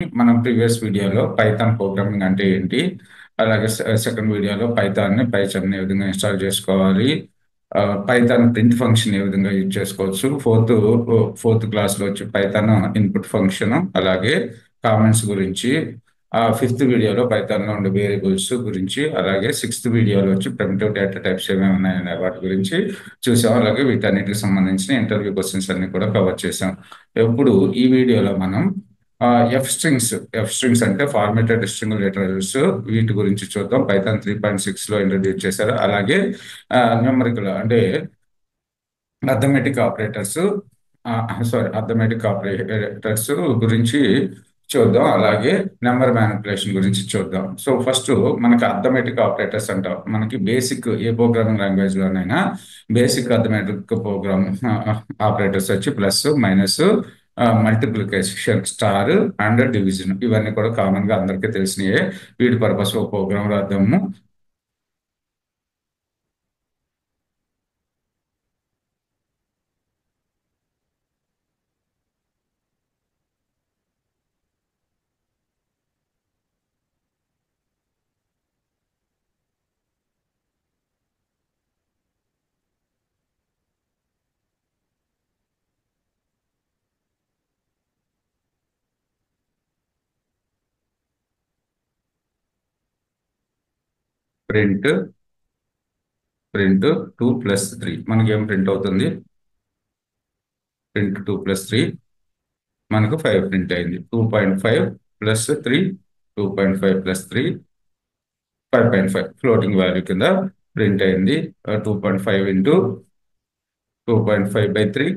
మనం ప్రీవియస్ వీడియోలో Python programming అంటే ఏంటి, అలాగే సెకండ్ వీడియోలో పైథాన్ని పైథాన్ ఏ విధంగా ఇన్స్టాల్ చేసుకోవాలి, పైథాన్ ప్రింట్ ఫంక్షన్ ఏ విధంగా యూజ్ చేసుకోవచ్చు, ఫోర్త్ క్లాస్లో వచ్చి పైథాన్ ఇన్పుట్ ఫంక్షన్, అలాగే కామెంట్స్ గురించి, ఫిఫ్త్ వీడియోలో పైథాన్లో ఉండే వేరియబుల్స్ గురించి, అలాగే సిక్స్త్ వీడియోలో వచ్చి ప్రిమిటివ్ డేటా టైప్స్ ఏమేమి ఉన్నాయనే వాటి గురించి చూసాం. అలాగే వీటన్నిటికి సంబంధించిన ఇంటర్వ్యూ క్వశ్చన్స్ అన్ని కూడా కవర్ చేసాం. ఇప్పుడు ఈ వీడియోలో మనం ఎఫ్ స్ట్రింగ్స్ అంటే ఫార్మేటెడ్ స్ట్రింగ్ లిటరల్స్, వీటి గురించి చూద్దాం. పైథాన్ 3.6 లో ఇంట్రడ్యూస్ చేశారు. అలాగే న్యూమరికల్ అంటే అర్థమెటిక్ ఆపరేటర్స్ అర్థమెటిక్ ఆపరేటర్స్ గురించి చూద్దాం. అలాగే నెంబర్ మ్యానిపులేషన్ గురించి చూద్దాం. సో ఫస్ట్ మనకి అర్థమెటిక్ ఆపరేటర్స్ అంటాం. మనకి బేసిక్ ఏ ప్రోగ్రామింగ్ లాంగ్వేజ్ లోనైనా బేసిక్ అర్థమెటిక్ ప్రోగ్రామ్ ఆపరేటర్స్ వచ్చి plus, minus, multiplication, star and division, ఇవన్నీ కూడా కామన్ గా అందరికీ తెలిసినయే. వీటి పర్పస్ ఒక ప్రోగ్రామ్ రాద్దాము. ప్రింట్ ప్రింట్ 2+3 మనకి ఏం ప్రింట్ అవుతుంది? ప్రింట్ 2+3 మనకు 5 ప్రింట్ అయింది. 2.5 ప్లస్ 3, 2.5 ప్లస్ 3, 5.5 ఫ్లోటింగ్ వాల్యూ కింద ప్రింట్ అయింది. 2.5 ఇంటూ 2.5/3,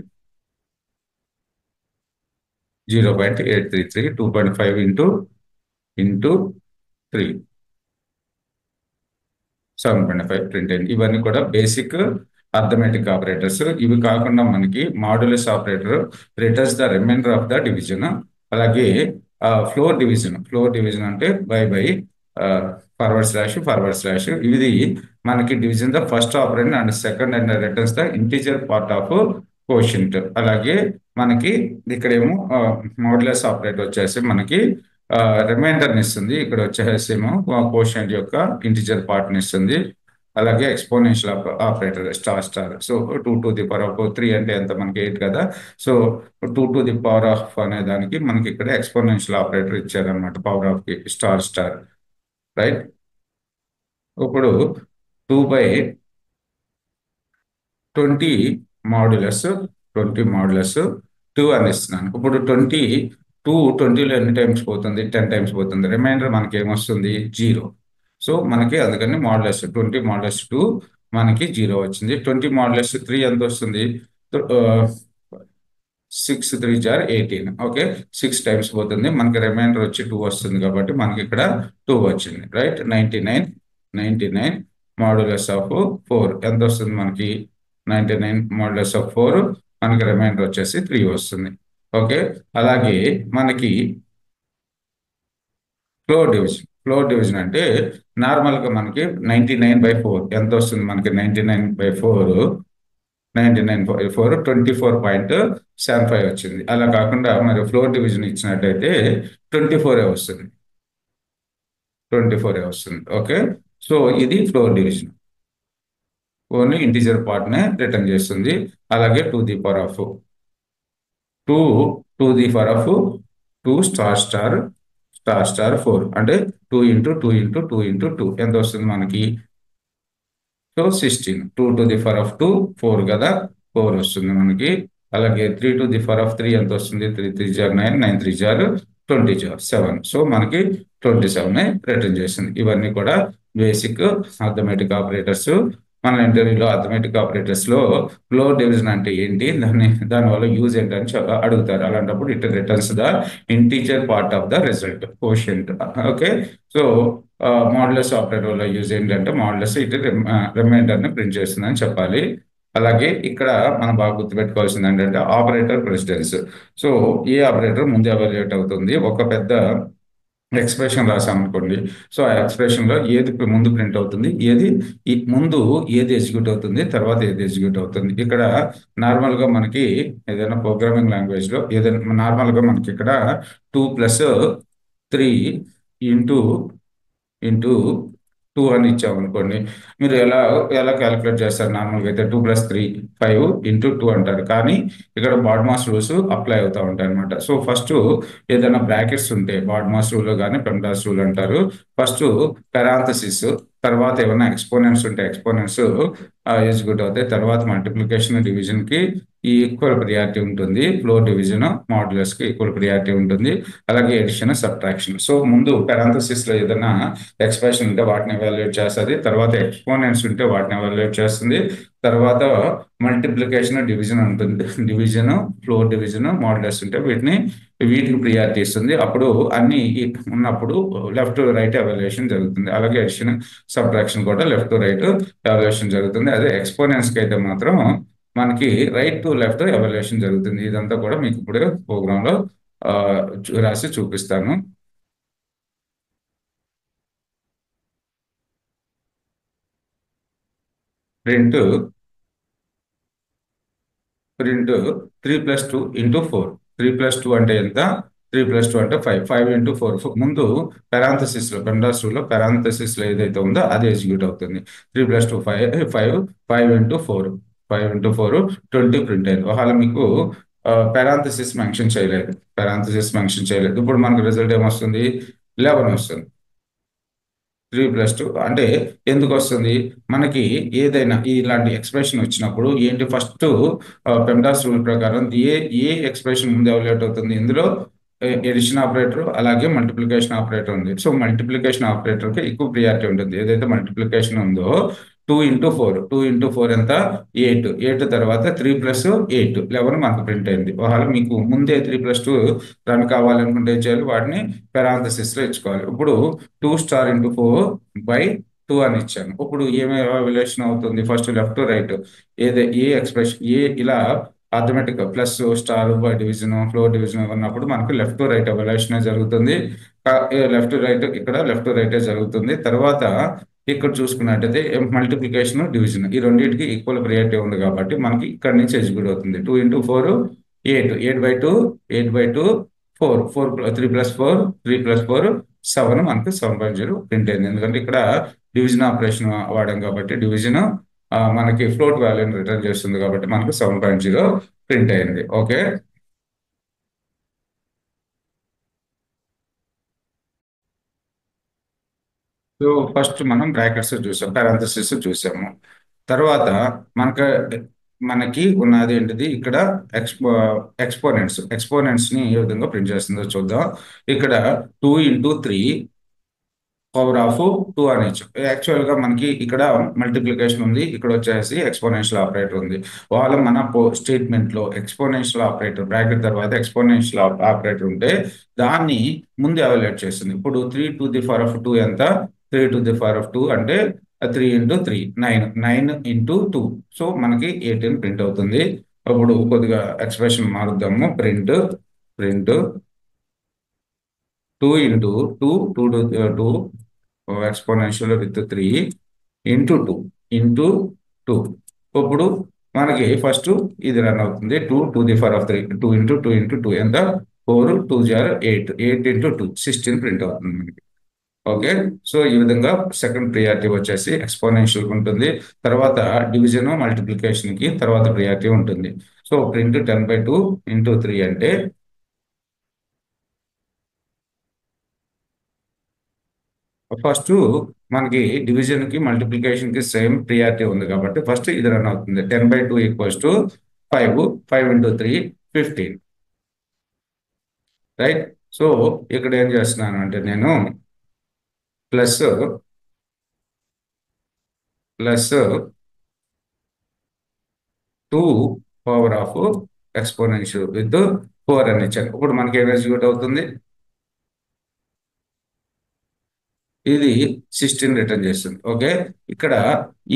0.833, 2.5 ఇంటూ 3, 7.5 ప్రింట్ అయింది. ఇవన్నీ కూడా బేసిక్ అర్థమెటిక్ ఆపరేటర్స్. ఇవి కాకుండా మనకి modulus operator returns the remainder of the division. అలాగే ఫ్లోర్ డివిజన్ అంటే బై ఫార్వర్డ్ స్లాష్ ఇది మనకి division the first operand and second and returns the integer part of quotient. అలాగే మనకి ఇక్కడేమో మాడ్యులస్ ఆపరేటర్ వచ్చేసి మనకి రిమైండర్ని ఇస్తుంది. ఇక్కడ వచ్చేసేమో కోషంట్ యొక్క ఇంటిజర్ పార్ట్ని ఇస్తుంది. అలాగే exponential operator star. So 2 to the power of 3 అంటే ఎంత? మనకి 8 కదా. So 2 to the power of అనే దానికి మనకి ఇక్కడ ఎక్స్పోనెన్షియల్ ఆపరేటర్ ఇచ్చారనమాట. పవర్ ఆఫ్ కి స్టార్ రైట్. ఇప్పుడు 2/20 మాడ్యులస్ 2 అని ఇస్తున్నాను. ఇప్పుడు 20లో ఎన్ని టైమ్స్ పోతుంది? 10 టైమ్స్ పోతుంది. రిమైండర్ మనకి ఏమొస్తుంది? 0. సో మనకి అందుకని మాడ్యులస్ 20 మనకి 0 వచ్చింది. 20 ఎంత వస్తుంది? 6 3 18. ఓకే, 6 టైమ్స్ పోతుంది. మనకి రిమైండర్ వచ్చి 2 వస్తుంది కాబట్టి మనకి ఇక్కడ 2 వచ్చింది. రైట్. 99 మాడ్యులస్ ఆఫ్ 4 ఎంత వస్తుంది మనకి? 99 మాడ్యులస్ ఆఫ్ 4 మనకి రిమైండర్ వచ్చేసి 3 వస్తుంది. ఓకే, అలాగే మనకి ఫ్లోర్ డివిజన్ అంటే నార్మల్గా మనకి 99/4 ఎంత వస్తుంది మనకి? 99/4 24.75 వచ్చింది. అలా కాకుండా మరి ఫ్లోర్ డివిజన్ ఇచ్చినట్టయితే 24 వస్తుంది. ఓకే, సో ఇది ఫ్లోర్ డివిజన్. ఓన్లీ ఇంటిజర్ పార్ట్నే రిటర్న్ చేస్తుంది. అలాగే 2 *2 అంటే 2 × 2 × 2 × 2 ఎంత వస్తుంది మనకి? So 16. 2 to the power of 2 4 కదా, 4 వస్తుంది మనకి. అలాగే 3 to the power of 3 ఎంత వస్తుంది? 3 3 * 9, 9 3 20 7. సో మనకి 27 రిటర్న్ చేస్తుంది. ఇవన్నీ కూడా బేసిక్ అర్థమెటిక్ ఆపరేటర్స్. మన ఇంటర్వ్యూలో అర్థమెటిక్ ఆపరేటర్స్ లో ఫ్లోర్ డివిజన్ అంటే ఏంటి, దానివల్ల యూజ్ ఏంటని అడుగుతారు. అలాంటప్పుడు it returns the integer part of the result, quotient. Okay, so modulus operator వల్ల యూజ్ ఏంటంటే మాడ్యులస్ ఇటు రిమైండర్ని ప్రింట్ చేస్తుందని చెప్పాలి. అలాగే ఇక్కడ మనం బాగా గుర్తుపెట్టుకోవాల్సింది ఏంటంటే ఆపరేటర్ ప్రెసిడెన్స్. సో ఏ ఆపరేటర్ ముందు ఎవాల్యుయేట్ అవుతుంది? ఒక పెద్ద ఎక్స్ప్రెషన్ రాసాం అనుకోండి. సో ఆ ఎక్స్ప్రెషన్ లో ఏది ముందు ప్రింట్ అవుతుంది, ముందు ఏది ఎగ్జిక్యూట్ అవుతుంది, తర్వాత ఏది ఎగ్జిక్యూట్ అవుతుంది. ఇక్కడ నార్మల్ గా మనకి ఏదైనా ప్రోగ్రామింగ్ లాంగ్వేజ్ లో ఏదైనా నార్మల్ గా మనకి ఇక్కడ 2 త్రీ ఇంటూ ఇంటూ టూ అని ఇచ్చామనుకోండి, మీరు ఎలా ఎలా క్యాలిక్యులేట్ చేస్తారు? నార్మల్గా అయితే 2 + 3 5 ఇంటూ 2 అంటారు, కానీ ఇక్కడ బాడ్మాస్ రూల్స్ అప్లై అవుతూ ఉంటాయి అనమాట. సో ఫస్ట్ ఏదైనా బ్రాకెట్స్ ఉంటే బాడ్మాస్ రూల్ కానీ పెండాస్ రూల్ అంటారు. ఫస్ట్ పెరాంథసిస్, తర్వాత ఏమైనా ఎక్స్పోనెంట్స్ ఉంటే ఎక్స్పోనెంట్స్ ఎగ్జిక్యూట్ అవుతాయి. తర్వాత మల్టిప్లికేషన్ డివిజన్ కి ఈ ఈక్వల్ ప్రియారిటీ ఉంటుంది. ఫ్లోర్ డివిజన్ మాడ్యులస్ కి ఈక్వల్ ప్రియారిటీ ఉంటుంది. అలాగే ఎడిషన్ సబ్ట్రాక్షన్. సో ముందు పెరాంథసిస్ లో ఏదైనా ఎక్స్ప్రెషన్ ఉంటే వాటిని ఎవాల్యుయేట్ చేస్తుంది. తర్వాత ఎక్స్పోనెంట్స్ ఉంటే వాటిని ఎవాల్యుయేట్ చేస్తుంది. తర్వాత మల్టిప్లికేషన్ డివిజన్ ఉంటుంది. డివిజన్, ఫ్లోర్ డివిజన్, మాడ్యులస్ ఉంటే వీటికి ప్రియారిటీ ఇస్తుంది. అప్పుడు అన్ని ఉన్నప్పుడు లెఫ్ట్ టు రైట్ ఎవాల్యుయేషన్ జరుగుతుంది. అలాగే ఎడిషన్ సబ్ట్రాక్షన్ కూడా లెఫ్ట్ టు రైట్ ఎవాల్యుయేషన్ జరుగుతుంది. అదే ఎక్స్పోనెంట్స్కి అయితే మాత్రం మనకి రైట్ టు లెఫ్ట్ ఎవాల్యుయేషన్ జరుగుతుంది. ఇదంతా కూడా మీకు ఇప్పుడు ప్రోగ్రాంలో రాసి చూపిస్తాను. Print print 3 + 2 × 4. 3 + 2 అంటే ఎంత? 3 + 2 అంటే 5. 5 × 4. ముందు పెరాంథసిస్ లో పెండాస్ రూల్ లో పెరాంథసిస్ లో ఏదైతే ఉందో అది ఎగ్జిక్యూట్ అవుతుంది. 3 + 2 5 5 5 × 4 5 × 4 20 ప్రింట్ అయింది. ఒకవేళ మీకు పెరాంథసిస్ మెన్షన్ చేయలేదు, ఇప్పుడు మనకు రిజల్ట్ ఏమొస్తుంది? 11 వస్తుంది. 3 + 2 అంటే ఎందుకు వస్తుంది? మనకి ఏదైనా ఇలాంటి ఎక్స్ప్రెషన్ వచ్చినప్పుడు ఏంటి, ఫస్ట్ పెండాస్ రూల్ ప్రకారం ఏ ఎక్స్ప్రెషన్ ముందు ఎవాల్యుయేట్ అవుతుంది? ఇందులో ఎడిషన్ ఆపరేటర్ అలాగే మల్టిప్లికేషన్ ఆపరేటర్ ఉంది. సో మల్టిప్లికేషన్ ఆపరేటర్ కి ఎక్కువ ప్రియారిటీ ఉంటుంది. ఏదైతే మల్టిప్లికేషన్ ఉందో 2 × 4 ఎంత? 8. 8 తర్వాత 3 + 8 11 మనకు ప్రింట్ అయింది. ఒకవేళ మీకు ముందే 3 + 2 రన్ కావాలనుకుంటే ఏం చేయాలి? వాటిని పెరాంథసిస్ లో ఇచ్చుకోవాలి. ఇప్పుడు 2*4/2 అని ఇచ్చాను. ఇప్పుడు ఏమి ఎవాల్యుయేషన్ అవుతుంది? ఫస్ట్ లెఫ్ట్ టు రైట్ ఏ ఎక్స్ప్రెషన్ ఇలా automatic plus star by division floor division ఉన్నప్పుడు మనకు లెఫ్ట్ టు రైట్ ఎవాల్యుయేషన్ జరుగుతుంది. లెఫ్ట్ టు రైట్ ఇక్కడ లెఫ్ట్ టు రైటే జరుగుతుంది. తర్వాత ఇక్కడ చూసుకున్నట్టయితే మల్టిప్లికేషన్ డివిజన్ ఈ రెండింటికి ఈక్వల్ ప్రియారిటీ ఉంది కాబట్టి మనకి ఇక్కడ నుంచి ఎగ్జిక్యూట్ అవుతుంది. 2 × 4 8 8/2 8/2 4 4 3 + 4 3 + 4 7 మనకు 7.0 ప్రింట్ అయింది. ఎందుకంటే ఇక్కడ డివిజన్ ఆపరేషన్ వాడాం కాబట్టి డివిజన్ మనకి ఫ్లోట్ వాల్యూని రిటర్న్ చేస్తుంది కాబట్టి మనకు 7.0 ప్రింట్ అయింది. ఓకే. సో ఫస్ట్ మనం బ్రాకెట్స్ చూసాం, పారాంథసిస్ చూసాము. తర్వాత మనకు మనకి ఉన్నది ఏంటిది? ఇక్కడ ఎక్స్పోనెంట్స్ ని ఏ విధంగా ప్రింట్ చేస్తుందో చూద్దాం. ఇక్కడ 2 × 3 పవర్ ఆఫ్ 2 అని ఇచ్చాం. యాక్చువల్ గా మనకి ఇక్కడ మల్టిప్లికేషన్ ఉంది, ఇక్కడ వచ్చేసి ఎక్స్పోనెన్షియల్ ఆపరేటర్ ఉంది. వాళ్ళ మన స్టేట్మెంట్ లో ఎక్స్పోనెన్షియల్ ఆపరేటర్ బ్రాకెట్ తర్వాత ఎక్స్పోనెన్షియల్ ఆపరేటర్ ఉంటే దాన్ని ముందు ఎవాల్యుయేట్ చేస్తుంది. ఇప్పుడు 3 ⁴ ఎంత? 3 ⁴ అంటే 3 × 3 9 9 × 2. సో మనకి 18 ప్రింట్ అవుతుంది. ఇప్పుడు కొద్దిగా ఎక్స్ప్రెషన్ మారుద్దాము. Print 2 × 2 2 exponential with 3 × 2 × 2. ఇప్పుడు మనకి ఫస్ట్ ఇది రన్ అవుతుంది. 2 2 × 2 ఎంత? 4 2 8 8 × 2 16 ప్రింట్ అవుతుంది మనకి. ఓకే. సో ఈ విధంగా సెకండ్ ప్రియారిటీ వచ్చేసి ఎక్స్పోనెన్షియల్ ఉంటుంది. తర్వాత డివిజన్ మల్టిప్లికేషన్ కి తర్వాత ప్రియారిటీ ఉంటుంది. సో ప్రింట్ 10/2 × 3 అంటే ఫస్ట్ మనకి డివిజన్ కి మల్టిప్లికేషన్ కి సేమ్ ప్రియారిటీ ఉంది కాబట్టి ఫస్ట్ ఇది రన్ అవుతుంది. 10/2 = 5 5 × 3 15. రైట్. సో ఇక్కడ ఏం చేస్తున్నాను అంటే నేను plus 2 power of exponential with 4 అని ఇచ్చాను. ఇప్పుడు మనకి ఏం ఎగ్జిక్యూట్ అవుతుంది? ఇది 16 రిటర్న్ చేస్తుంది. ఓకే. ఇక్కడ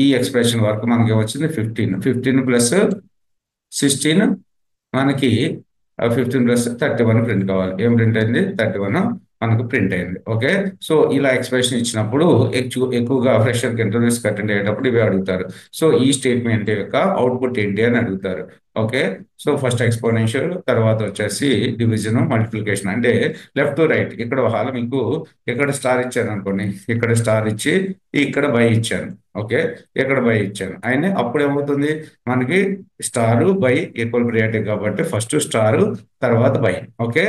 ఈ ఎక్స్ప్రెషన్ వరకు మనకి వచ్చింది 15 15 + 16 మనకి 15 + 31 ప్రింట్ కావాలి. ఏం ప్రింట్ అయింది? 31 మనకు ప్రింట్ అయింది. ఓకే. సో ఇలా ఎక్స్ప్రెషన్ ఇచ్చినప్పుడు ఎక్కువగా ఫ్రెషర్కి ఇంటర్వ్యూస్ అటెండ్ అయ్యేటప్పుడు ఇవి అడుగుతారు. సో ఈ స్టేట్మెంట్ యొక్క అవుట్పుట్ ఏంటి అని అడుగుతారు. ఓకే. సో ఫస్ట్ ఎక్స్పోనెన్షియల్, తర్వాత వచ్చేసి డివిజన్, మల్టిప్లికేషన్, అంటే లెఫ్ట్ టు రైట్. ఇక్కడ ఒకవేళ మీకు ఇక్కడ స్టార్ ఇచ్చాను అనుకోండి, ఇక్కడ స్టార్ ఇచ్చి ఇక్కడ బై ఇచ్చాను. ఓకే. ఇక్కడ బై ఇచ్చాను అయినా అప్పుడు ఏమవుతుంది, మనకి స్టారు బై ఈక్వల్ ప్రియారిటీ కాబట్టి ఫస్ట్ స్టారు తర్వాత బై. ఓకే.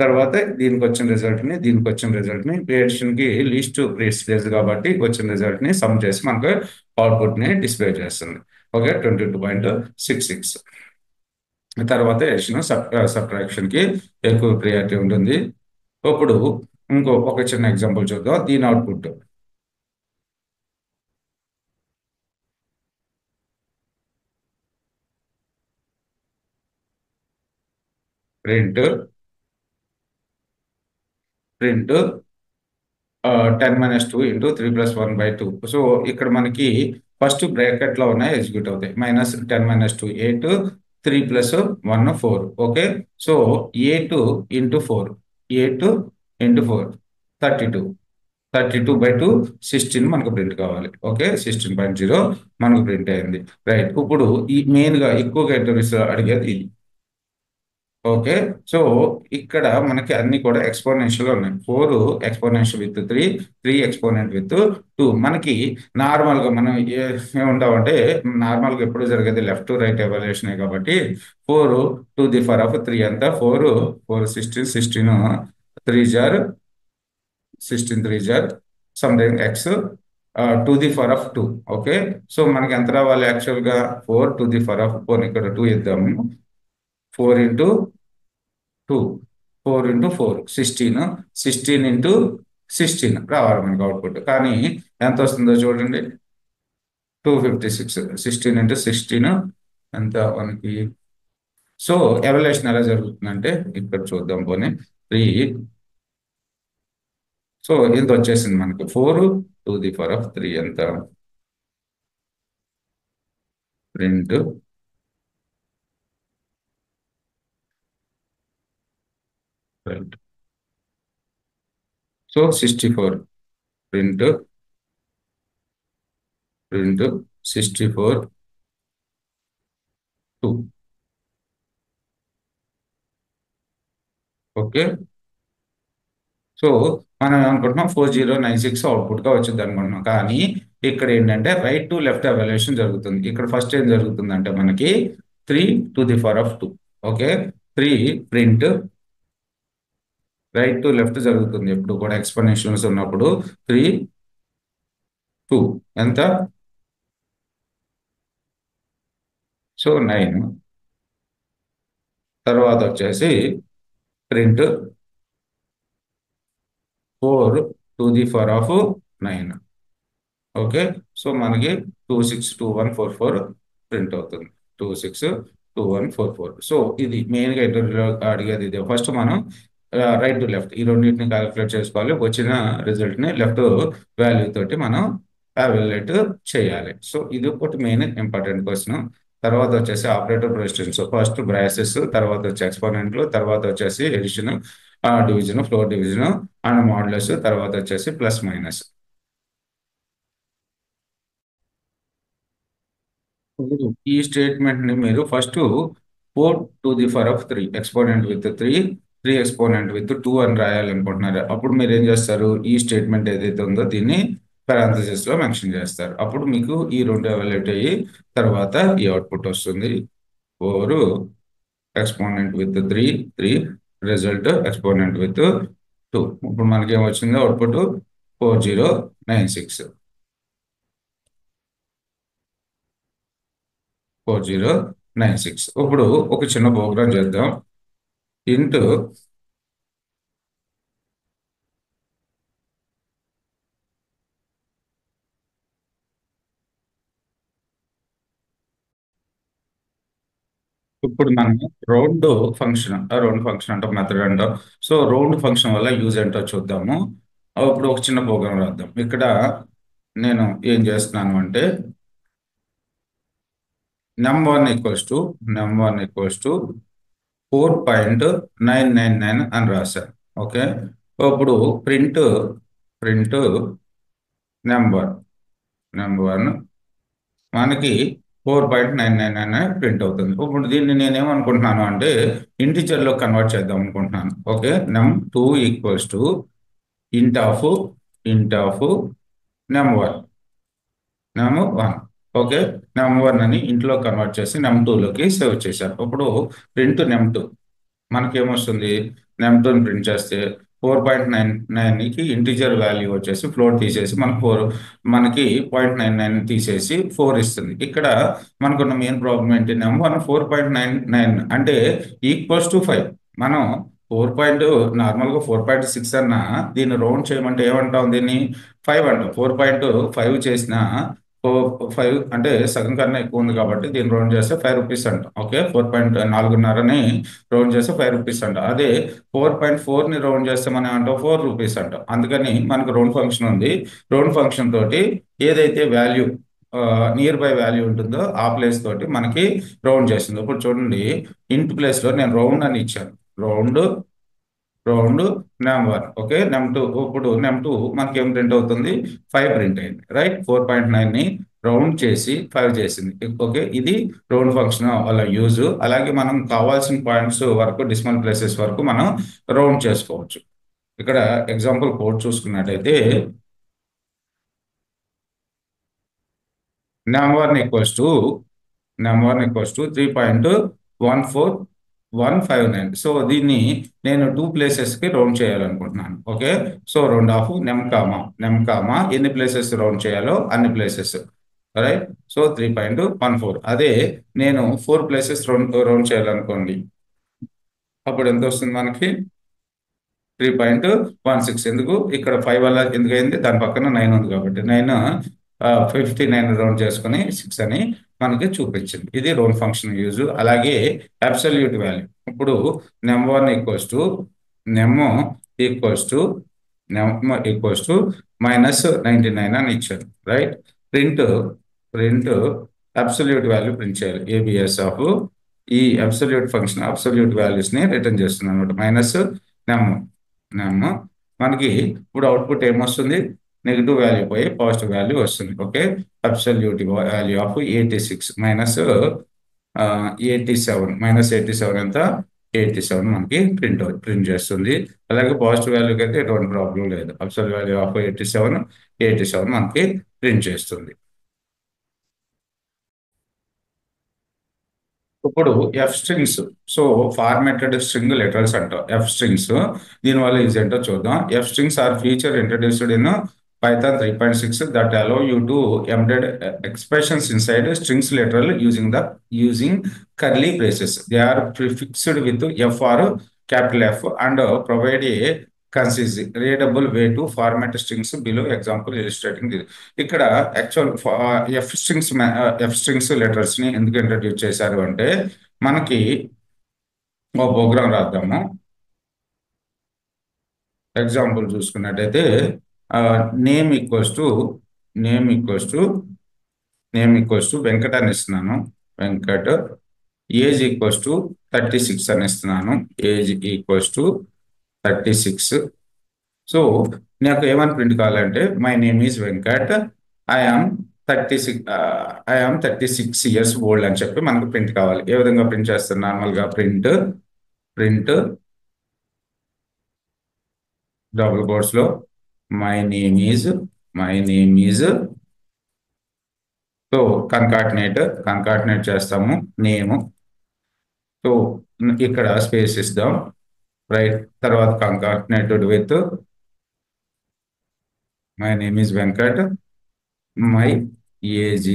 తర్వాత దీనికి వచ్చిన రిజల్ట్ ని క్రియేషన్ కి లీస్ట్ ప్రీస్టేజ్ కాబట్టి వచ్చిన రిజల్ట్ ని సమ్ చేసి మనకు అవుట్పుట్ ని డిస్ప్లే చేస్తుంది. ఓకే. 22.66. తర్వాత ఎడిషన్ సబ్ట్రాక్షన్ కి ఎక్కువ ప్రియారిటీ ఉంటుంది. ఇప్పుడు ఒక చిన్న ఎగ్జాంపుల్ చూద్దాం. దీని అవుట్పుట్ ప్రింట్ ప్రింట్ 10-2 × 3 + 1/2. సో ఇక్కడ మనకి ఫస్ట్ బ్రాకెట్ లో ఉన్నాయి ఎగ్జిక్యూట్ అవుతాయి. -10-2 8, 3 + 1 4. ఓకే. సో 8 × 4, 8 × 4 32. 32/2 16 మనకు ప్రింట్ కావాలి. ఓకే. 16.0 మనకు ప్రింట్ అయింది. రైట్. ఇప్పుడు ఈ మెయిన్ గా ఎక్కువగా ఇంటర్వ్యూస్ అడిగేది ఇది. ఓకే. సో ఇక్కడ మనకి అన్ని కూడా ఎక్స్పోనెన్షియల్ ఉన్నాయి. 4 ఎక్స్పోనెన్షియల్ విత్ 3 ఎక్స్పోనెంట్ విత్ 2. మనకి నార్మల్ గా మనం ఏముంటామంటే నార్మల్ గా ఎప్పుడు జరిగేది లెఫ్ట్ టు రైట్ ఎవాల్యుయేషన్ కాబట్టి 4 to the power of 3 అంతా 4 16 16 3 జార్ 16 3 జార్ something x to the power of 2. Okay. So మనకి ఎంత రావాలి యాక్చువల్ గా 4 to the power of 4, ఇక్కడ 2 ఇద్దాము. 4 × 2, 4 × 4 16, 16 × 16 రావాలి మనకి అవుట్పుట్. కానీ ఎంత వస్తుందో చూడండి, 256. 16 × 16 ఎంత మనకి. సో ఎవల్యూషన్ ఎలా జరుగుతుందంటే ఇక్కడ చూద్దాం పోనీ 3. సో ఇంత వచ్చేసింది మనకి 4 to the power of 3 ఎంత print right. So 64 print 64 2. Okay. So మనం ఏమనుకుంటున్నాం 4096 అవుట్పుట్ గా వచ్చింది అనుకుంటున్నాం. కానీ ఇక్కడ ఏంటంటే రైట్ టు లెఫ్ట్ ఎవాల్యుయేషన్ జరుగుతుంది. ఇక్కడ ఫస్ట్ ఏం జరుగుతుందంటే మనకి 3 to the power of 2. Okay. 3 print right to left జరుగుతుంది ఎప్పుడు కూడా ఎక్స్పోనెన్షియల్స్ ఉన్నప్పుడు. 3 2 ఎంత. సో 9. తర్వాత వచ్చేసి print 4 to the power of 9. Okay. So మనకి 262144 ప్రింట్ అవుతుంది. 262144. సో ఇది మెయిన్ గా ఇంటర్వ్యూలో అడిగేది ఇది. ఫస్ట్ మనం రైట్ టు లెఫ్ట్ ఈ రెండింటిని క్యాలిక్యులేట్ చేసుకోవాలి. వచ్చిన రిజల్ట్ ని లెఫ్ట్ వాల్యూ తోటి మనం ఎవాల్యుయేట్ చేయాలి. సో ఇది ఒకటి మెయిన్ ఇంపార్టెంట్ క్వశ్చన్. తర్వాత వచ్చేసి ఆపరేటర్ ప్రెసిడెన్స్, ఫస్ట్ బ్రాసెస్, తర్వాత వచ్చి ఎక్స్పోనెంట్లు, తర్వాత వచ్చేసి addition, division, floor division and modulus, తర్వాత వచ్చేసి ప్లస్ మైనస్. ఇప్పుడు ఈ స్టేట్మెంట్ ని మీరు first 4 to the power of 3 exponent with 3 exponent with 2 అని రాయాలనుకుంటున్నారు. అప్పుడు మీరు ఏం చేస్తారు, ఈ స్టేట్మెంట్ ఏదైతే ఉందో దీన్ని పారాంథసిస్ లో మెన్షన్ చేస్తారు. అప్పుడు మీకు ఈ రెండు ఎవాల్యుయేట్ అయ్యి తర్వాత ఈ అవుట్పుట్ వస్తుంది. 4 exponent with 3 result exponent with 2. ఇప్పుడు మనకి ఏమొచ్చింది అవుట్పుట్ 4096. 4096. ఇప్పుడు ఒక చిన్న ప్రోగ్రామ్ చేద్దాం. ఇంటూ ఇప్పుడు మనం రౌండ్ ఫంక్షన్ అంటాం, మెథడ్ అంటాం. సో రౌండ్ ఫంక్షన్ వల్ల యూజ్ ఏంటో చూద్దాము. ఇప్పుడు ఒక చిన్న ప్రోగ్రామ్ రాద్దాం. ఇక్కడ నేను ఏం చేస్తున్నాను అంటే num1 = 4.999 అని రాశాను. ఓకే. ఇప్పుడు ప్రింట్ ప్రింట్ నెంబర్ నెంబర్ మనకి 4.99 అనే ప్రింట్ అవుతుంది. ఇప్పుడు దీన్ని నేనేమనుకుంటున్నాను అంటే ఇంటిజర్లో కన్వర్ట్ చేద్దాం అనుకుంటున్నాను. Okay, num2 equals to int of num1 num1. Okay, num1 అని ఇంట్లో కన్వర్ట్ చేసి num2లోకి సేవ్ చేశారు. ఇప్పుడు ప్రింట్ num2 మనకేమొస్తుంది, నెమ్2ని ప్రింట్ చేస్తే 4.99కి ఇంటిజర్ వాల్యూ వచ్చేసి ఫ్లోట్ తీసేసి మనకి 0.99 తీసేసి 4 ఇస్తుంది. ఇక్కడ మనకున్న మెయిన్ ప్రాబ్లం ఏంటి, నెంబర్ 4.99 అంటే ఈక్వల్స్ టు 5. మనం నార్మల్గా 4.6 అన్నా దీన్ని రౌండ్ చేయమంటే ఏమంటాం, దీన్ని 5 అంటాం. 4.5 చేసిన 5 అంటే సగం కన్నా ఎక్కువ ఉంది కాబట్టి దీన్ని రౌండ్ చేస్తే 5 రూపీస్ అంటాం. ఓకే, 4.4.5ని రౌండ్ చేస్తే 5 రూపీస్ అంటాం. అదే 4.4ని రౌండ్ చేస్తే మనం అంటాం 4 రూపీస్ అంటాం. అందుకని మనకు రౌండ్ ఫంక్షన్ ఉంది. రౌండ్ ఫంక్షన్ తోటి ఏదైతే వాల్యూ నియర్ బై వాల్యూ ఉంటుందో ఆ ప్లేస్ తోటి మనకి రౌండ్ చేస్తుంది. ఇప్పుడు చూడండి, ఇంట్ ప్లేస్లో నేను రౌండ్ అని ఇచ్చాను. Round number. ఓకే, నెమ్2. ఇప్పుడు నెమ్2 మనకి ఏం ప్రింట్ అవుతుంది, 5 ప్రింట్ అయింది. రైట్, 4.9ని రౌండ్ చేసి 5 చేసింది. ఓకే, ఇది రౌండ్ ఫంక్షన్ వల్ల యూజ్. అలాగే మనం కావాల్సిన పాయింట్స్ వరకు, డెసిమల్ ప్లేసెస్ వరకు మనం రౌండ్ చేసుకోవచ్చు. ఇక్కడ ఎగ్జాంపుల్ కోడ్ చూసుకున్నట్టయితే నెంబర్ ఈక్వల్స్ టు 3.14159. సో దీన్ని నేను 2 ప్లేసెస్కి రౌండ్ చేయాలనుకుంటున్నాను. Okay, so round of name comma ఎన్ని ప్లేసెస్ రౌండ్ చేయాలో అన్ని ప్లేసెస్. Right, so 3.14. అదే నేను 4 ప్లేసెస్ రౌండ్ చేయాలనుకోండి, అప్పుడు ఎంత వస్తుంది మనకి, 3.16. ఎందుకు ఇక్కడ 5 వల్ల ఎందుకు అయింది, దాని పక్కన 9 ఉంది కాబట్టి 9 59 రౌండ్ చేసుకుని 6 అని మనకి చూపించింది. ఇది రౌండ్ ఫంక్షన్ యూజ్. అలాగే అబ్సల్యూట్ వాల్యూ. ఇప్పుడు నెమ్1 నెమ్ ఈక్వల్స్ టు -99 అని ఇచ్చారు. Right, print absolute value print చేయాలి. ఏబిఎస్ ఆఫ్ ఈ అబ్సల్యూట్ ఫంక్షన్ అబ్సల్యూట్ వాల్యూస్ని రిటర్న్ చేస్తుంది అనమాట. నెమ్ మనకి ఇప్పుడు అవుట్పుట్ ఏమొస్తుంది, నెగిటివ్ వాల్యూ పోయి పాజిటివ్ వాల్యూ వస్తుంది. ఓకే, అబ్సల్యూట్ వాల్యూ ఆఫ్ 86 -87 ఎంత, 87 మనకి ప్రింట్ చేస్తుంది. అలాగే పాజిటివ్ వాల్యూకి అయితే ఎటువంటి ప్రాబ్లం లేదు. అబ్సల్యూట్ వాల్యూ ఆఫ్ 87 మనకి ప్రింట్ చేస్తుంది. ఇప్పుడు F strings. So formatted string letters అంటాం ఎఫ్ స్ట్రింగ్స్. దీనివల్ల యూజ్ ఏంటో చూద్దాం. F strings are feature introduced in Python 3.6 that allow you to embed expressions inside strings literal using curly braces. They are prefixed with F or capital F and provide a concise, readable way to format strings below. Example illustrating this. ఇక్కడ actual F strings letters ని ఎందుకు introduce చేశారు అంటే, మనకి ఒక programme రాద్దాము. Example చూసుకున్నట్టయితే name equals to Venkat అని ఇస్తున్నాను. వెంకట్. ఏజ్ ఈక్వల్స్ టు 36 అని ఇస్తున్నాను. Age equals to 36. సో నాకు ఏమని ప్రింట్ కావాలంటే, my name is Venkat, I am 36 years old అని చెప్పి మనకు ప్రింట్ కావాలి. ఏ విధంగా ప్రింట్ చేస్తాను, నార్మల్గా ప్రింట్ డబుల్ కోట్స్లో my name is. So concatenate చేస్తాము నేమ్. సో ఇక్కడ స్పేస్ ఇస్తాం. రైట్, తర్వాత concatenated with my name is Venkat, my age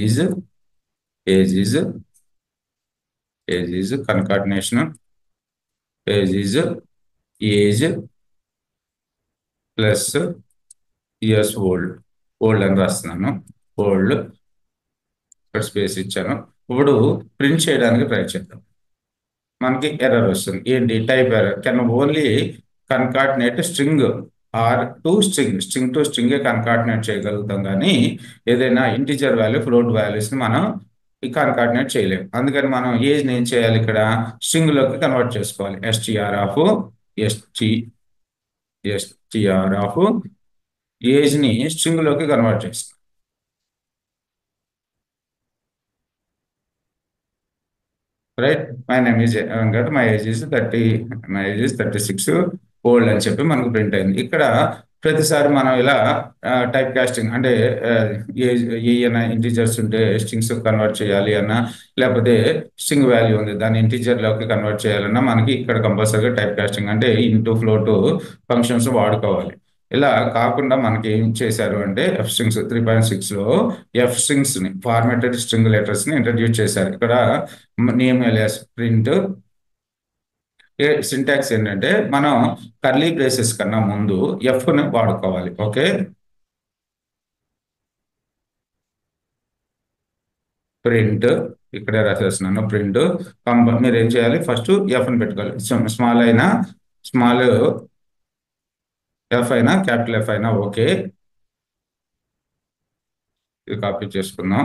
is concatenation age plus years old అని రాస్తున్నాను. ఓల్డ్, ఇక్కడ స్పేస్ ఇచ్చాను. ఇప్పుడు ప్రింట్ చేయడానికి ట్రై చేద్దాం. మనకి ఎర్రర్ వస్తుంది. ఏంటి, type error. Can only concatenate string or to string to స్ట్రింగే కన్కాటినేట్ చేయగలుగుతాం, కానీ ఏదైనా ఇంటిజర్ వాల్యూ, ఫ్లోట్ వాల్యూస్ని మనం కన్కాటినేట్ చేయలేము. అందుకని మనం ఏజ్ని ఏం చేయాలి, ఇక్కడ స్ట్రింగ్లోకి కన్వర్ట్ చేసుకోవాలి. str STR ఆఫ్ ఏజ్ ని స్ట్రింగ్ లోకి కన్వర్ట్ చేస్తాం. Right, my name is Venkat, my age is 30, my age is 36 old అని చెప్పి మనకు ప్రింట్ అయింది. ఇక్కడ ప్రతిసారి మనం ఇలా టైప్ కాస్టింగ్ అంటే ఏజ్ ఏమైనా ఇంటీజర్స్ ఉంటే స్ట్రింగ్స్ కన్వర్ట్ చేయాలి అన్నా, లేకపోతే స్ట్రింగ్ వాల్యూ ఉంది దాన్ని ఇంటీజర్ లోకి కన్వర్ట్ చేయాలన్నా మనకి ఇక్కడ కంపల్సరీగా టైప్ కాస్టింగ్ అంటే ఇంటూ ఫ్లోట్ ఫంక్షన్స్ వాడుకోవాలి. ఇలా కాకుండా మనకి ఏం చేశారు అంటే ఎఫ్ స్ట్రింగ్స్ 3.6లో ఎఫ్ స్ట్రింగ్స్ ని ఫార్మాటెడ్ స్ట్రింగ్ లెటర్స్ ని ఇంట్రడ్యూస్ చేశారు. ఇక్కడ నేమ్ ఎలియాస్ ప్రింట్ సింటాక్స్ ఏంటంటే మనం కర్లీ బ్రేసెస్ కన్నా ముందు ఎఫ్ ని వాడుకోవాలి. ఓకే, ప్రింట్ ఇక్కడే రాసేస్తున్నాను. ప్రింట్ మీరు ఏం చేయాలి, ఫస్ట్ ఎఫ్ ని పెట్టుకోవాలి. స్మాల్ అయినా, స్మాల్ ఎఫ్ అయినా, క్యాపిటల్ ఎఫ్ అయినా ఓకే. ఇది కాపీ చేసుకుందాం.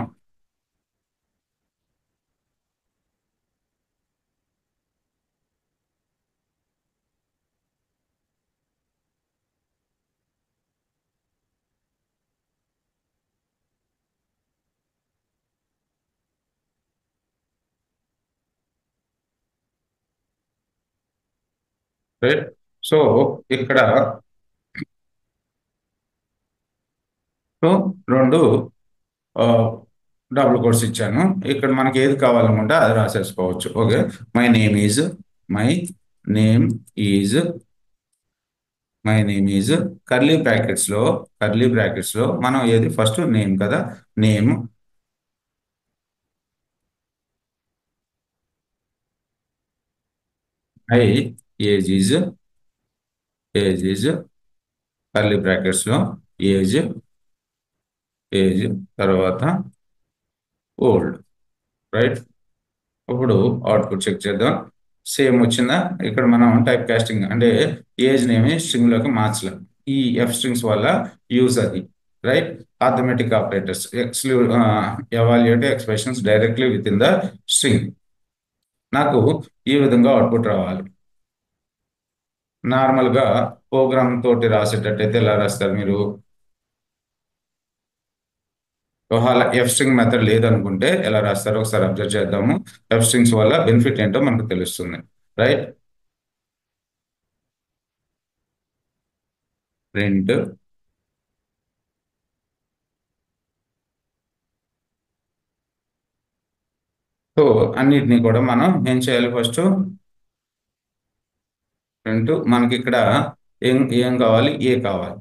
రైట్, సో ఇక్కడ సో రెండు డబుల్ కోట్స్ ఇచ్చాను. ఇక్కడ మనకి ఏది కావాలనుకుంటే అది రాసేసుకోవచ్చు. Okay, my name is, my name is, my name is curly brackets లో మనం ఏది ఫస్ట్ నేమ్ కదా, name, my age is curly brackets లో ఏజ్, ఏజ్ తర్వాత ఓల్డ్. రైట్, ఇప్పుడు అవుట్పుట్ చెక్ చేద్దాం. సేమ్ వచ్చిందా? ఇక్కడ మనం టైప్ కాస్టింగ్ అంటే ఏజ్ నేమ్ స్ట్రింగ్ లోకి మార్చలేం. ఈ ఎఫ్ స్ట్రింగ్స్ వల్ల యూజ్ అది. Right, arithmetic operators exclude evaluate expressions directly with in the string. నాకు ఈ విధంగా అవుట్పుట్ రావాలి. నార్మల్ గా ప్రోగ్రామ్ తోటి రాసేటట్టయితే ఎలా రాస్తారు మీరు? ఒకవేళ ఎఫ్ స్ట్రింగ్ మెథడ్ లేదనుకుంటే ఎలా రాస్తారో ఒకసారి అబ్జర్వ్ చేద్దాము. ఎఫ్ స్ట్రింగ్స్ వల్ల బెనిఫిట్ ఏంటో మనకు తెలుస్తుంది. రైట్, ప్రింట్ సో అన్నిటినీ కూడా మనం ఏం చేయాలి, ఫస్ట్ ప్రింట్ మనకి ఇక్కడ ఏం ఏం కావాలి, ఏ కావాలి.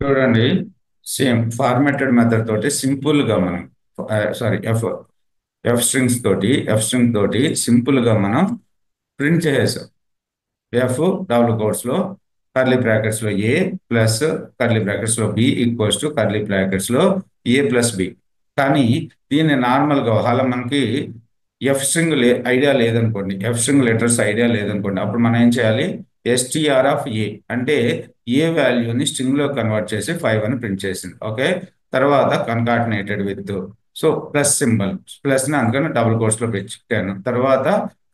చూడండి, సేమ్ ఫార్మాటెడ్ మెథడ్ తోటి సింపుల్ గా మనం సారీ ఎఫ్ స్ట్రింగ్ తోటి సింపుల్ గా మనం ప్రింట్ చేసేసాం. ఎఫ్ డబుల్ కోట్స్ లో కర్లీ బ్రాకెట్స్ లో ఏ ప్లస్ కర్లీ బ్రాకెట్స్ లో B equals to curly brackets లో ఏ ప్లస్ బి. కానీ దీన్ని నార్మల్ గా ఒకవేళ మనకి ఎఫ్ స్ట్రింగ్ ఐడియా లేదనుకోండి, ఎఫ్ స్ట్రింగ్ లెటర్స్ ఐడియా లేదనుకోండి, అప్పుడు మనం ఏం చేయాలి, ఎస్టిఆర్ ఆఫ్ ఏ అంటే ఏ వాల్యూని స్ట్రింగ్ లో కన్వర్ట్ చేసి 5 అని ప్రింట్ చేసింది. ఓకే, తర్వాత concatenated with so plus symbol, plus ని అందుకని డబుల్ కోట్స్ లో పెట్టాను. తర్వాత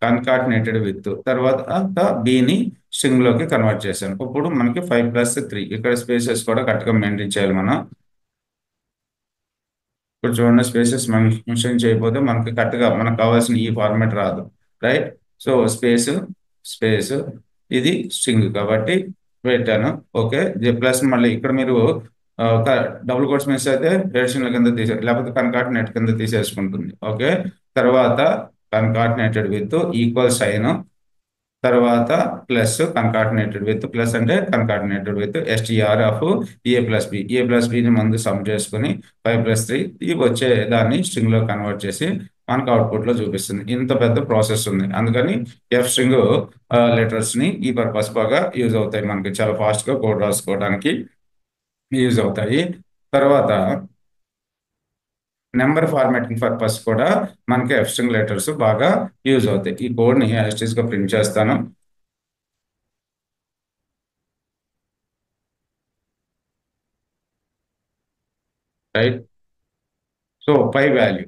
కన్కాటినేటెడ్ విత్ తర్వాత బిని స్ట్రింగ్ లోకి కన్వర్ట్ చేశాను. ఇప్పుడు మనకి 5+3 ఇక్కడ స్పేసెస్ కూడా కరెక్ట్ గా మెయింటైన్ చేయాలి మనం. ఇప్పుడు చూడండి, స్పేసెస్ మెన్షన్ చేయకపోతే మనకి కరెక్ట్గా మనకు కావాల్సిన ఈ ఫార్మాట్ రాదు. రైట్, సో స్పేస్ ఇది స్ట్రింగ్ కాబట్టి పెట్టాను. ఓకే, ప్లస్ మళ్ళీ ఇక్కడ మీరు డబుల్ కోట్స్ మిస్ అయితే ఎడిషనల్ కింద లేకపోతే కన్కాటినేట్ కింద తీసేసుకుంటుంది. ఓకే, తర్వాత కన్కాటినేటెడ్ విత్ ఈక్వల్ సైన్, తర్వాత ప్లస్ కన్కాటినేటెడ్ విత్, ప్లస్ అంటే concatenated with STR of A plus బిని ముందు సమ్ చేసుకుని 5+3 ఇవి వచ్చే దాన్ని స్ట్రింగ్ లో కన్వర్ట్ చేసి మనకు అవుట్పుట్ లో చూపిస్తుంది. ఇంత పెద్ద ప్రాసెస్ ఉంది. అందుకని ఎఫ్ స్ట్రింగ్ లెటర్స్ ని ఈ పర్పస్ బాగా యూజ్ అవుతాయి, మనకి చాలా ఫాస్ట్ గా కోడ్ రాసుకోవడానికి యూజ్ అవుతాయి. తర్వాత నెంబర్ ఫార్మాటింగ్ పర్పస్ కూడా మనకి ఎఫ్ స్ట్రింగ్ లెటర్స్ బాగా యూజ్ అవుతాయి. ఈ కోడ్ ని యాజ్ గా ప్రింట్ చేస్తాను. Right, so pi value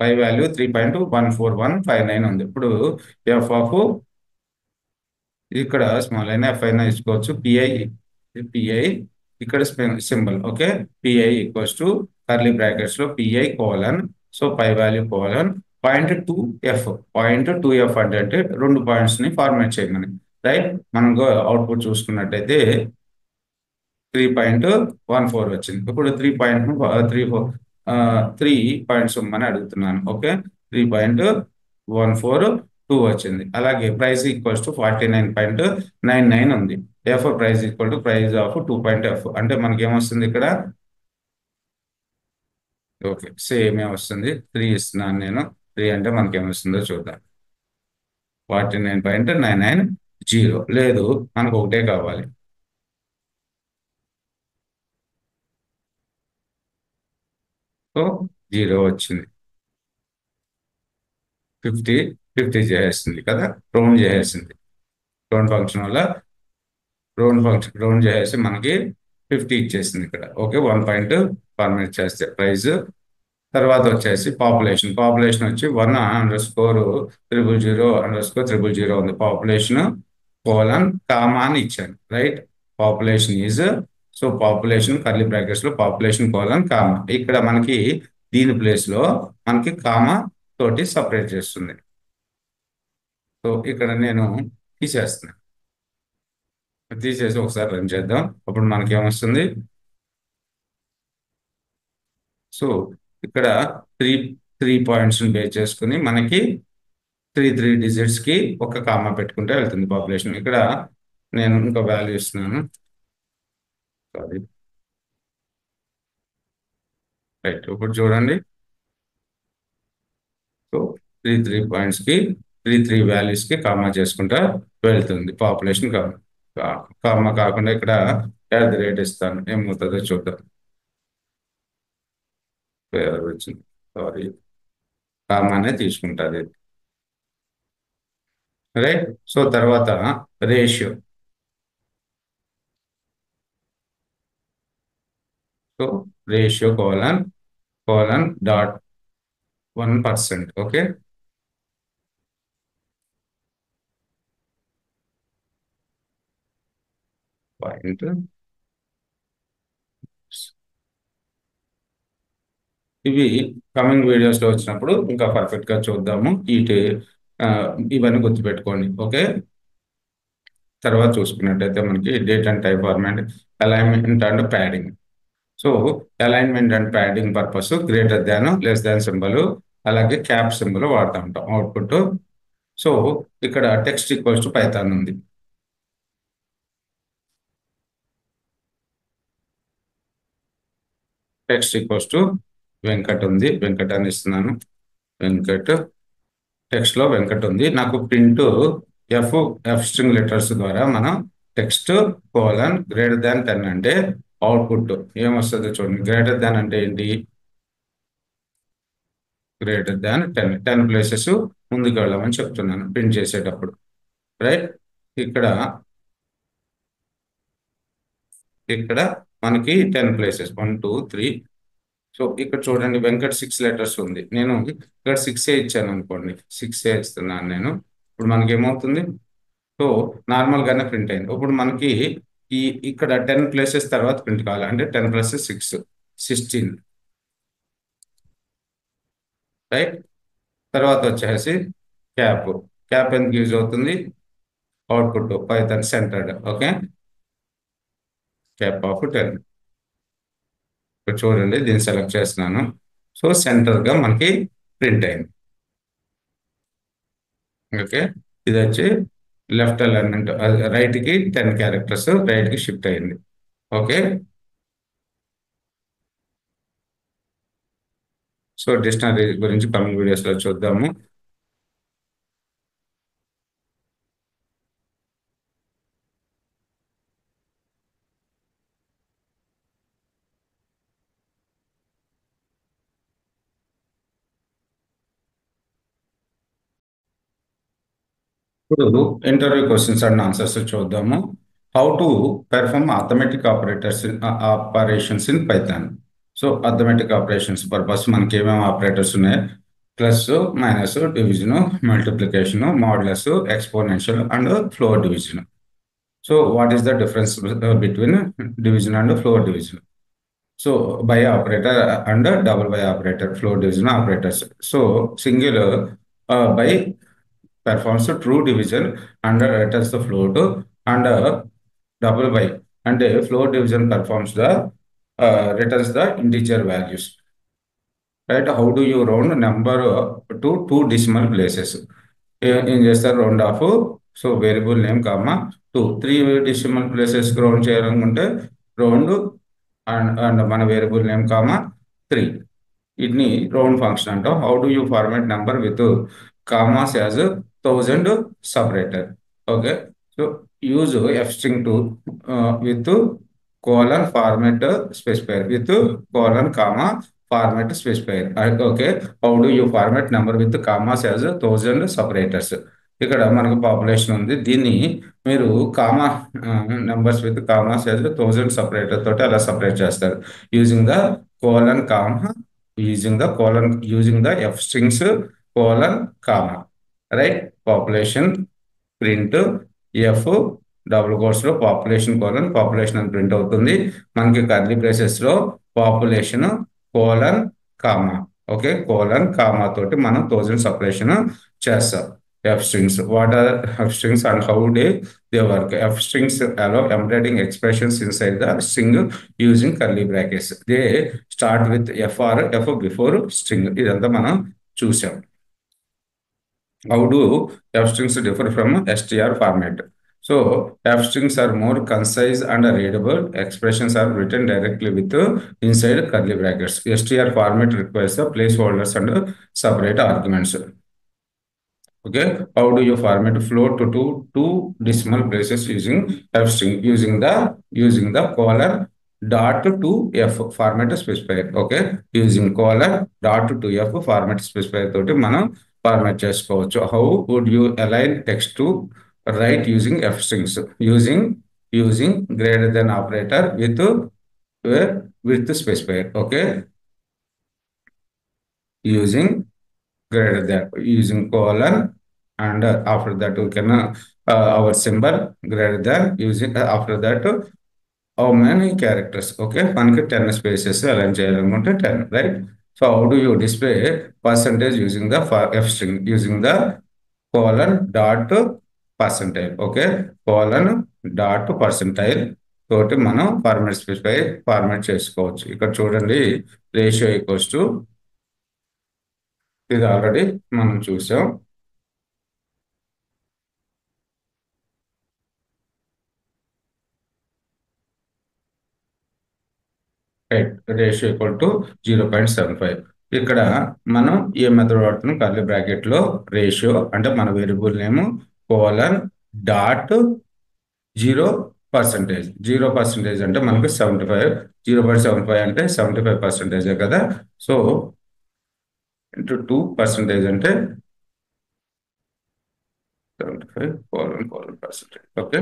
pi value 3.14159 ఉంది. ఇప్పుడు ఎఫ్ ఆఫ్ ఇక్కడ స్మాల్ అయినా ఎఫ్ అయినా ఇచ్చుకోవచ్చు. పిఐ ఇక్కడ symbol okay. PI equals to curly brackets లో PI colon, so pi value colon .2f అంటే రెండు పాయింట్స్ ని ఫార్మాట్ చేయమని, రైట్. మనం అవుట్పుట్ చూసుకున్నట్టయితే 3.14 వచ్చింది. ఇప్పుడు 3 పాయింట్స్ ఇమ్మని అడుగుతున్నాను. ఓకే, 3.142 వచ్చింది. అలాగే ప్రైస్ ఈక్వల్స్ టు 49.99 ఉంది. F price equal to price of 2.f అంటే మనకి ఏమొస్తుంది ఇక్కడ? ఓకే, సేమ్ వస్తుంది. 3 ఇస్తున్నాను నేను. 3 అంటే మనకి ఏమొస్తుందో చూద్దాం. 49.990 లేదు, మనకు ఒకటే కావాలి. సో 0 వచ్చింది. 50 చేసేస్తుంది కదా, రౌండ్ చేసేసింది. రౌండ్ ఫంక్షన్ వల్ల రౌండ్ చేసేసి మనకి 50 ఇచ్చేసింది ఇక్కడ. ఓకే, 1 పాయింట్ ఫార్మేట్ చేస్తే ప్రైస్. తర్వాత వచ్చేసి పాపులేషన్ వచ్చి 1_000_000 ఉంది. పాపులేషన్ కోలన్ కామా అని ఇచ్చాను, right. Population is, so population curly brackets లో పాపులేషన్ కోలన్ కామా. ఇక్కడ మనకి దీని ప్లేస్ లో మనకి కామా తోటి సపరేట్ చేస్తుంది. సో ఇక్కడ నేను తీసేస్తున్నాను. తీసేసి ఒకసారి రన్ చేద్దాం. అప్పుడు మనకి ఏమొస్తుంది? సో ఇక్కడ త్రీ త్రీ పాయింట్స్ బేస్ చేసుకుని మనకి త్రీ డిజిట్స్ కి ఒక కామా పెట్టుకుంటే వెళ్తుంది పాపులేషన్. ఇక్కడ నేను ఇంకో వాల్యూ ఇస్తున్నాను. Sorry, right. ఇప్పుడు చూడండి. సో త్రీ పాయింట్స్ కి త్రీ వాల్యూస్ కి కామా చేసుకుంటా వెళ్తుంది పాపులేషన్. కామా కాకుండా ఇక్కడ @ ఇస్తాను, ఏమవుతుందో చూద్దాం. వచ్చింది, సారీ, కామానే తీసుకుంటుంది, రైట్. సో తర్వాత ratio. So ratio colon dot 1%. Okay, point. ఇవి కమింగ్ వీడియోస్ లో వచ్చినప్పుడు ఇంకా పర్ఫెక్ట్ గా చూద్దాము. ఇవన్నీ గుర్తుపెట్టుకోండి. ఓకే, తర్వాత చూసుకున్నట్టయితే మనకి date and type format, alignment and padding. So alignment and padding purpose greater than less than symbol, అలాగే క్యాప్ సింబల్ వాడుతూ ఉంటాం అవుట్పుట్. సో ఇక్కడ టెక్స్ట్ ఈక్వల్స్ టు పైథాన్ ఉంది. టెక్స్ట్ ఈక్వల్స్ టు వెంకట్ ఉంది. వెంకట్ అని ఇస్తున్నాను. వెంకట్ టెక్స్ట్ లో వెంకట్ ఉంది. నాకు ప్రింట్ ఎఫ్ స్ట్రింగ్ లెటర్స్ ద్వారా మనం టెక్స్ట్ కోలన్ >10 అంటే అవుట్పుట్ ఏమొస్తుందో చూడండి. >10 అంటే ఏంటి? >10 ప్లేసెస్ ముందుకు వెళ్ళమని చెప్తున్నాను ప్రింట్ చేసేటప్పుడు, రైట్. ఇక్కడ మనకి 10 ప్లేసెస్ 1 2 3. సో ఇక్కడ చూడండి, వెంకట్ 6 లెటర్స్ ఉంది. నేను ఇక్కడ 6 ఇచ్చాను అనుకోండి, 6 ఇస్తున్నాను నేను. ఇప్పుడు మనకి ఏమవుతుంది? సో నార్మల్ గానే ప్రింట్ అయింది. ఇప్పుడు మనకి ఇక్కడ 10 ప్లేసెస్ తర్వాత ప్రింట్ కావాలి అంటే 10 + 6 16, రైట్. తర్వాత వచ్చేసి క్యాప్ ఎందుకు యూజ్ అవుతుంది? Output Python centred. Okay, cap of 10. ఇక్కడ చూడండి, దీన్ని సెలెక్ట్ చేస్తున్నాను. సో సెంటర్ గా మనకి ప్రింట్ అయింది. ఓకే, ఇది వచ్చి లెఫ్ట్ అలైన్మెంట్, రైట్ కి 10 క్యారెక్టర్స్ రైట్ కి షిఫ్ట్ అయింది. ఓకే, సో డిక్షనరీ గురించి కమింగ్ వీడియోస్ లో చూద్దాము. ఇప్పుడు ఇంటర్వ్యూ క్వశ్చన్స్ అండ్ ఆన్సర్స్ చూద్దాము. How to perform operations in Python. So arithmetic operations purpose మనకి ఏమేమి ఆపరేటర్స్ ఉన్నాయి plus minus division multiplication modulus exponential and floor division. So what is the difference between division and floor division? So by operator and double by operator, floor division operators. So single by performs a true division and returns the float, and double by and floor division performs the returns the integer values. Right? How do you round number to two decimal places? ఏం చేస్తారు? Round off. So variable name comma 3 decimal places round చేయాలనుకుంటే round and మన variable name comma 3. ఇట్ని round function అంటాం. How do you format number with commas as 1000 separator? Okay. So use F string to with colon format specifier with colon comma format specifier. Okay. How do you format number with commas as 1000 separators? ఇక్కడ మనకు population ఉంది. దీన్ని మీరు comma numbers with commas as 1000 separator తోటి అలా separate చేస్తారు using the colon comma, using the f strings colon comma, right? Population print f double quotes లో population colon population అని ప్రింట్ అవుతుంది. మనకి కర్లీ బ్రేసెస్ లో population colon comma. Okay. Colon comma తోటి మనం 1000 సపరేషన్ చేస్తాం. F strings. What are F strings and how they work? F strings allow embedding expressions inside the string using curly brackets. They start with F or F before string. ఇదంతా మనం చూసాం. How do F strings differ from str format? So F strings are more concise and readable. Expressions are written directly with inside curly brackets. Str format requires the placeholders and separate arguments. Okay, how do you format float to two decimal places using F string using the colon dot to F format specifier? Okay, using colon dot to F format specifier తోటి మనం format చేసుకోవచ్చు. How would you align text to write using F strings? Using greater than operator with specifier. Okay, using greater than, using colon, and after that we can our symbol greater than, using after that how many characters? Okay, మనకి 10 spaces align చేయాలనుకుంటే 10, right? So how do you display percentage using the f string? Using the colon dot percentile. Okay, colon dot percentile తోటి మనం format specify format చేసుకోవచ్చు. ఇక్కడ చూడండి, ratio equals to, ఇది already మనం చూసాం. Ratio equal to 0.75. ఇక్కడ మనం ఏ మెథడ్ వాడుతున్నాం? కర్లీ బ్రాకెట్ లో రేషియో అంటే మన వేరియబుల్ నేమ్ కోలన్ డాట్ 0%. 0% అంటే మనకు 75. 0.75 అంటే 75% కదా. సో ఇంటూ 2% అంటే 75 కోలన్ పర్సెంటేజ్. ఓకే,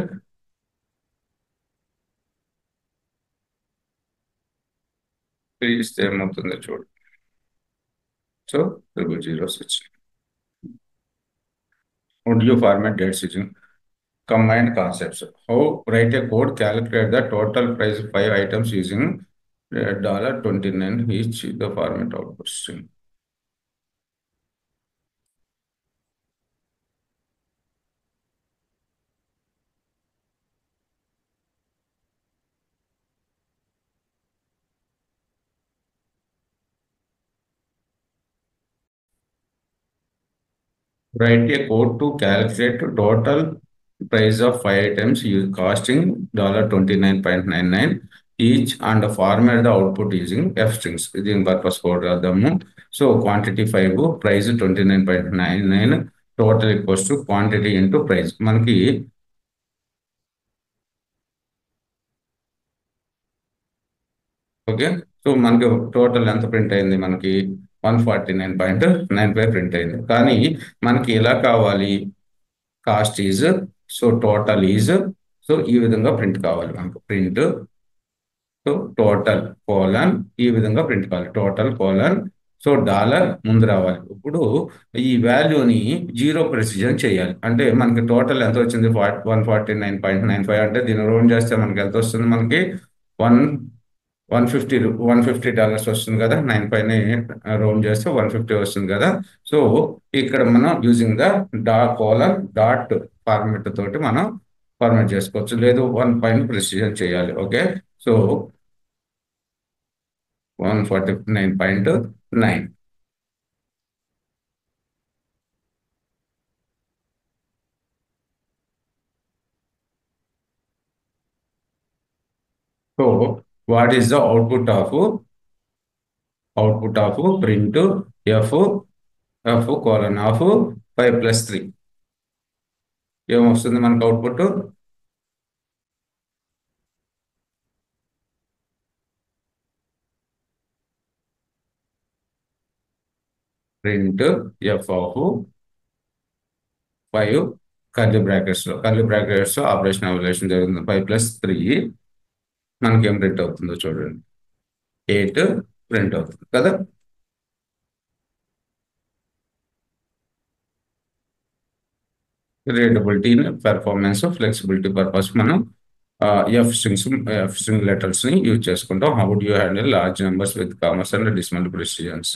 ఇస్తే ఏమవుతుందో చూడు. So 006. Would you format dates using combined concepts? How write a code calculate the total price of 5 items using $29 each the format output string? Write a code to calculate total price of 5 items costing $29.99 each and format the output using F strings. దీని purpose code రాద్దాము. So quantity 5, price 29.99, total equals to quantity into price. మనకి okay, so మనకి total ఎంత print అయింది? మనకి 149.95 print అయింది. కానీ మనకి ఎలా కావాలి? Cost is, so total is, so ఈ విధంగా ప్రింట్ కావాలి మనకు. ప్రింట్, సో టోటల్ కోలన్ ఈ విధంగా ప్రింట్ కావాలి. టోటల్ కోలన్, సో డాలర్ ముందు రావాలి. ఇప్పుడు ఈ వాల్యూని జీరో ప్రెసిజన్ చేయాలి. అంటే మనకి టోటల్ ఎంత వచ్చింది? 149.95. అంటే దీన్ని రౌండ్ చేస్తే మనకి ఎంత వస్తుంది? మనకి వన్ 150 వస్తుంది కదా. 9 పైన రౌండ్ చేస్తే 150 వస్తుంది కదా. సో ఇక్కడ మనం using the colon dot format తోటి మనం ఫార్మేట్ చేసుకోవచ్చు. లేదు 1 ప్రెసిజన్ చేయాలి. Okay. So 149.9. So what is the output of print F colon of 5+3? ఏమొస్తుంది మనకు output? Print F of 5 curly brackets operation evolution జరుగుతుంది. 5+3 మనకి ఏం ప్రింట్ అవుతుందో చూడండి. 8 ప్రింట్ అవుతుంది కదా. రీడబిలిటీ, పెర్ఫార్మెన్స్, ఫ్లెక్సిబిలిటీ పర్పస్ మనం ఎఫ్ స్ట్రింగ్ లెటర్స్ ని యూజ్ చేసుకుంటాం. How do you handle large numbers with commas and decimal precisions?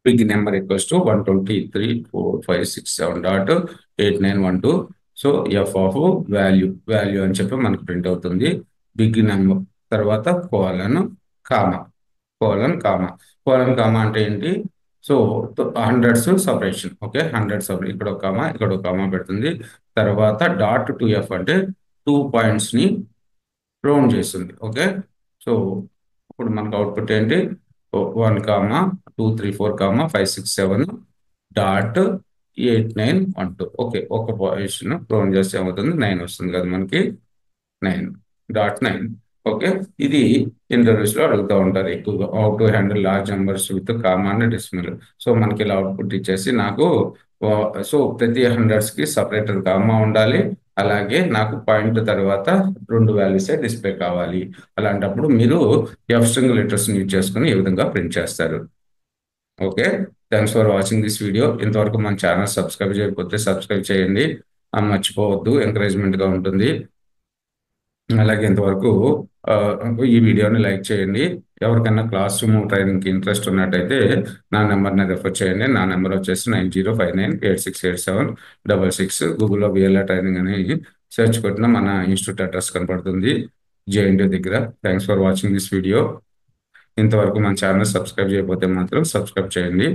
Big number equals to 123.4567.8912. So F of value అని చెప్పి మనకు ప్రింట్ అవుతుంది. బిగ్ నెంబర్ తర్వాత కామా కామా కామా అంటే ఏంటి? So hundreds separation. Okay, hundred separation. ఇక్కడ ఒక comma పెడుతుంది. తర్వాత డాట్ టు ఎఫ్ అంటే 2 పాయింట్స్ ని రౌండ్ చేస్తుంది. ఓకే. సో ఇప్పుడు మనకు అవుట్పుట్ ఏంటి? 1,234,567.8912. ఓకే, ఒక పొజిషన్ రౌండ్ చేస్తే ఏమవుతుంది? 9 వస్తుంది కదా మనకి. 9.9. ఓకే. ఇది ఇంటర్వ్యూస్ లో అడుగుతూ ఉంటారు ఎక్కువగా. How to handle large numbers with comma and decimal. So మనకి ఇలా అవుట్పుట్ ఇచ్చేసి నాకు సో ప్రతి హండ్రెడ్స్ కి సపరేటర్ కామా ఉండాలి. అలాగే నాకు పాయింట్ తర్వాత 2 వాల్యూసే డిస్ప్లే కావాలి. అలాంటప్పుడు మీరు ఎఫ్ స్ట్రింగ్ లెటర్స్ యూజ్ చేసుకుని ఈ విధంగా ప్రింట్ చేస్తారు. Okay. Thanks for watching this video. ఇంతవరకు మన ఛానల్ సబ్స్క్రైబ్ చేయకపోతే సబ్స్క్రైబ్ చేయండి. మర్చిపోవద్దు, ఎంకరేజ్మెంట్ గా ఉంటుంది. అలాగే ఇంతవరకు ఆ, ఈ వీడియోని లైక్ చేయండి. ఎవరికైనా క్లాస్ రూమ్ ట్రైనింగ్కి ఇంట్రెస్ట్ ఉన్నట్టయితే నా నెంబర్ని రెఫర్ చేయండి. నా నెంబర్ వచ్చేసి 9059868766. గూగుల్లో బిఎల్ఆర్ ట్రైనింగ్ అని సెర్చ్ కొట్టిన మన ఇన్స్టిట్యూట్ అడ్రస్ కనపడుతుంది, జేఎన్టీ దగ్గర. Thanks for watching this video. ఇంతవరకు మన ఛానల్ సబ్స్క్రైబ్ చేయకపోతే మాత్రం సబ్స్క్రైబ్ చేయండి.